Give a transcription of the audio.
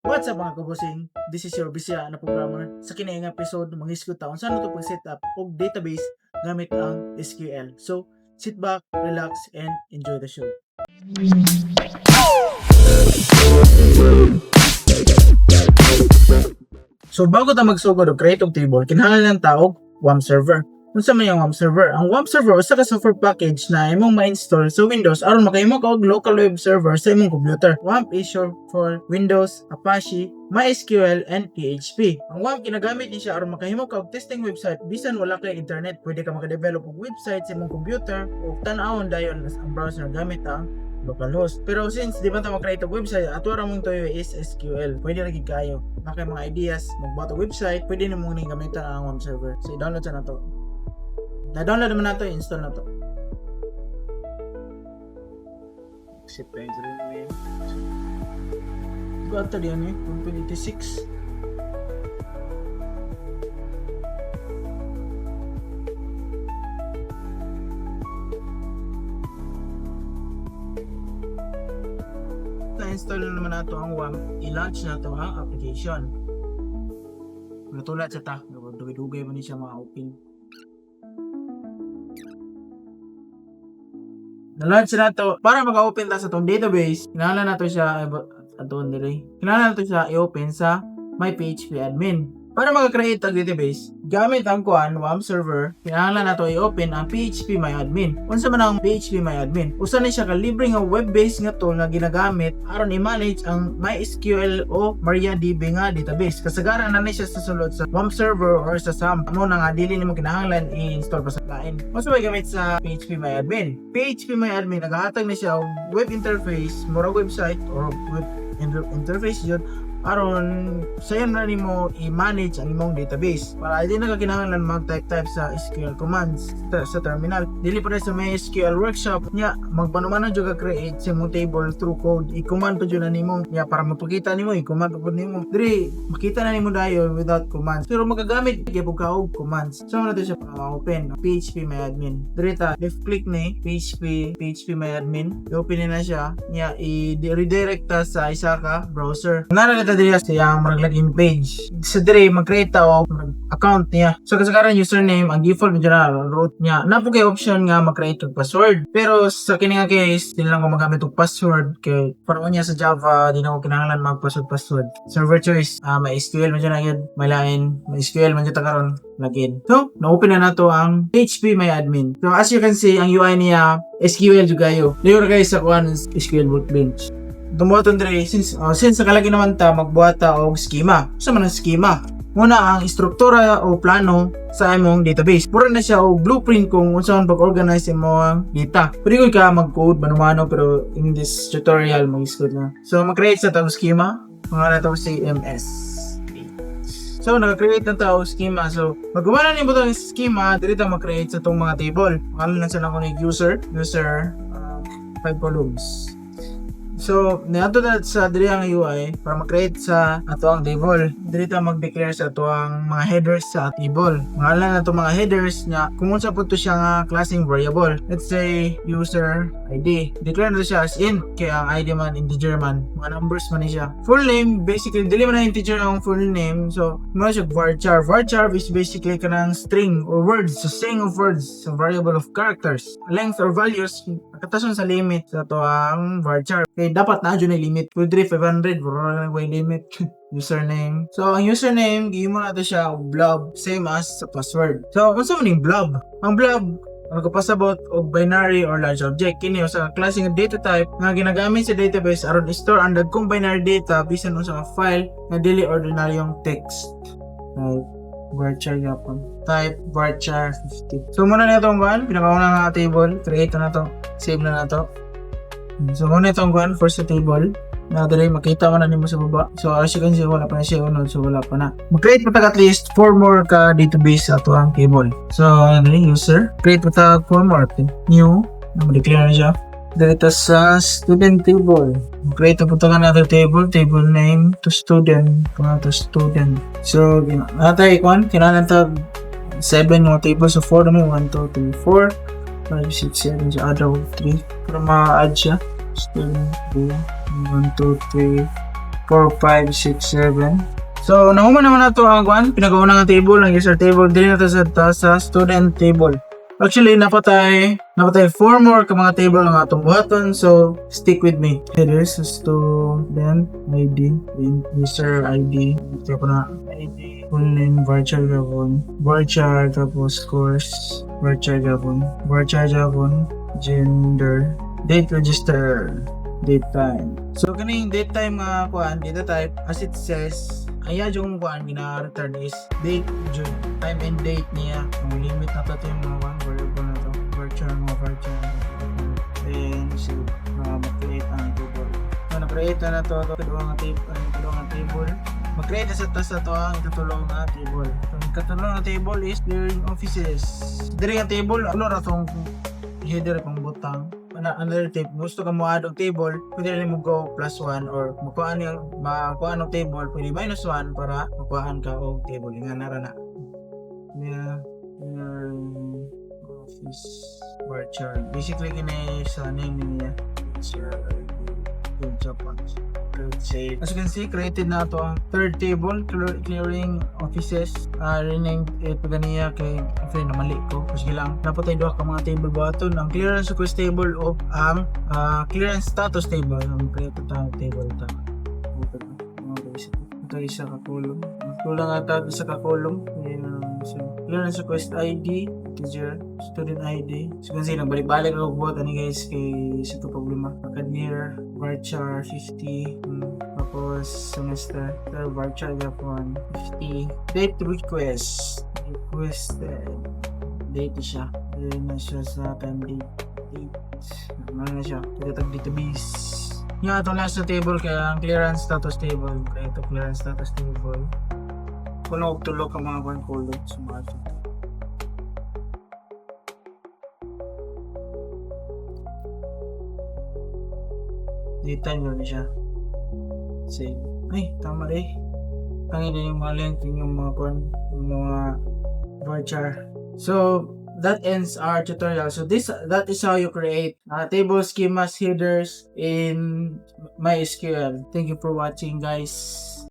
What's up mga kabusing? This is your Bisaya na programmer. Sa kinaing episode, mangisgot taon saan ito pag-setup og database gamit ang SQL. So, sit back, relax, and enjoy the show. So, bago ta magsugod og create og table, kinahanglan ta og WAMP server. Unsa man yung WAMP server? Ang WAMP server usa ka software package na imong ma-install sa Windows aron makahimo ka og local web server sa imong computer. WAMP is short for Windows, Apache, MySQL, and PHP. Ang WAMP ginagamit ni siya aron makahimo ka og testing website bisan wala kay internet. Pwede ka maka-develop og website sa imong computer o tan-awon dayon ang browser gamit ang localhost. Pero since di ba ta mag-create og website, ato ra mong toyo is SQL. Pwede ra gid kayo. Nakay mga ideas magbuhat og website, pwede nimo ning gamitan ang WAMP server. So i-download sa nato. Na-download naman nato, install na to. Shit, guys, rin yun. Ito diyan 1.86. Na-install na naman nato ang WAMP. I-launch na to ang application. Natulad sa ta. Dugay-dugay man siya ma-open. Na-launch na to. Para maka-open ta sa itong database, kinahanglan nato siya i-open sa my PHP admin. Para maka-create ang database, gamit ang WAMP server, kinahanglan nato i-open ang PHP my admin. Unsa man ang PHP my admin? Usa ni siya ka libre nga web-based nga tool nga ginagamit aron i-manage ang MySQL o MariaDB nga database. Kasagaran na ni siya sa sulod sa WAMP server or sa SAM. Amo na nga dili nimo kinahanglan i-install pa sa lain. Unsa may gamit sa PHP my admin? PHP my admin nagahatag ni siya og web interface, mura website or web interface yun aron sayon na nimo i-manage ang imong database para hindi na kinahanglan mag-type sa SQL commands sa terminal. Dili pa sa may SQL workshop nya magpanuman jud ka create sa imong table through code. I-command pa jud na nimo nya para mapakita nimo i-command pa nimo. Diri makita na nimo dayon without commands. Pero magagamit gyud ka og commands. So nato siya open PHP my admin. Diri ta left click ni PHP my admin. I-open na siya nya i-redirect ta sa isa ka browser. Nara diri siya ang login page. Sa diri mag-create ta og account niya. So kasagaran username ang default na root niya. Napo kay option nga mag-create og password. Pero sa kini nga case, dili lang ko magamit og password kay para niya sa Java di na ko kinahanglan mag-password. Server choice, MySQL man na gyud, may lain, MySQL man gyud ta karon login. So, na-open na nato ang PHP my admin. So as you can see, ang UI niya SQL jud kayo. Layo ra guys sa kuan SQL workbench. Tumuton dire since nakalagi naman ta magbuhat ta og schema. Sa man ang schema? Muna ang istruktura o plano sa imong database. Pura na siya og blueprint kung unsa man pag-organize imong data. Pwede ka mag-code mano-mano pero in this tutorial mag-iscode na. So mag-create sa tawag schema. Mga na CMS. So naka-create na tao schema. So magawa na ni butang schema, dili ta mag-create sa tong mga table. Pangalan na sa nako ni user 5 columns. So, niadto na sa diri ang UI para mag-create sa ato ang table. Diri ta mag-declare sa ato ang mga headers sa table. Pangalan na to mga headers nga kung unsa pud to siya nga klaseng variable. Let's say user ID. Declare na siya as int kay ang ID man integer man. Mga numbers man ni siya. Full name basically dili man na integer ang full name. So, mo siya varchar. Varchar is basically kanang string or words, so string of words, so variable of characters. Length or values katason sa limit sa to ang varchar. Okay, dapat na dyan yung limit. Pwede 500, wala na yung limit. Username. So, ang username, gawin mo natin siya blob, same as sa password. So, kung saan mo yung blob? Ang blob, magkapasabot og binary or large object. Kini sa klase ng data type nga ginagamit sa database aron i-store ang dagkong binary data bisan sa file nga dili ordinaryong text. Varchar yapon. Type varchar 50. So, muna na itong pinakauna nga table. Create na to. Save na to. So, muna itong first table. Dali makita mo na nimo sa baba. So, as you can see, wala pa na siya unod. So, wala pa na. Mag-create pa tag at least 4 more ka database sa ito ang table. So, user. Create pa tag 4 more. New. Mag-declare na siya. Dito sa student table. Create pa tag another table. Table name to student. To student. So, natay ikon. Kinalan tag 7 mga table. So, 4 naman. 1, 2, 3, 4. 5, 6, 7, siya add 3 para ma-add siya. Student 2, 1, 2, 3, 4, 5, 6, 7. So, nahuman naman na ito ang pinag-uuna nga table, ang user table, dili na ito sa student table. Actually, napatay 4 more ka mga table nga itong buhaton, so stick with me. Headers, student, ID, user ID, ito ko na, ID, full name, varchar gabon, varchar, tapos course, varchar gabon, gender, date register, date time. So kaning date time nga data type as it says aya yung gina-return is date June, time and date niya. Ang limit na to yung mga variable na to, virtual then so mag-create ang table. So na-create na to ang table. Mag-create na sa to ang katulong na table. So ang katulong na table is clearing offices. Diri ang table ano ra tong header pang butang another tip, gusto ka mo add og table, pwede rin mo go +1 or makuhaan ang table, pwede -1 para makuhaan ka og table. Nga nara na. Yeah, office virtual. Basically kini sa name niya. Good job. Save. As you can see, created na ito ang third table, clearing offices. Renamed ito ganiya kay na mali ko. Kasi lang, napatay doon ka mga table button. Ang clearance request table o ang clearance status table. Ang create ito table ito. Ito isa ka column. Kulang ata isa ka column. Clearance request ID, teacher, student ID. So kasi nagbalik-balik ako buhat ani guys kay sa to problema. Academic, varchar 50, tapos semester, varchar Japan 50. Date requested. Date siya. Then na siya sa time date. Ano na siya? Pagkatag database. Yung ito last na table kaya ang clearance status table. Kaya ito clearance status table. Kung tulog ang mga column sumagot. Data nyo na siya. Save. Ay, tama eh. Ang ina yung mga length yung mga varchar. So, that ends our tutorial. So that is how you create table schemas, headers in MySQL. Thank you for watching, guys.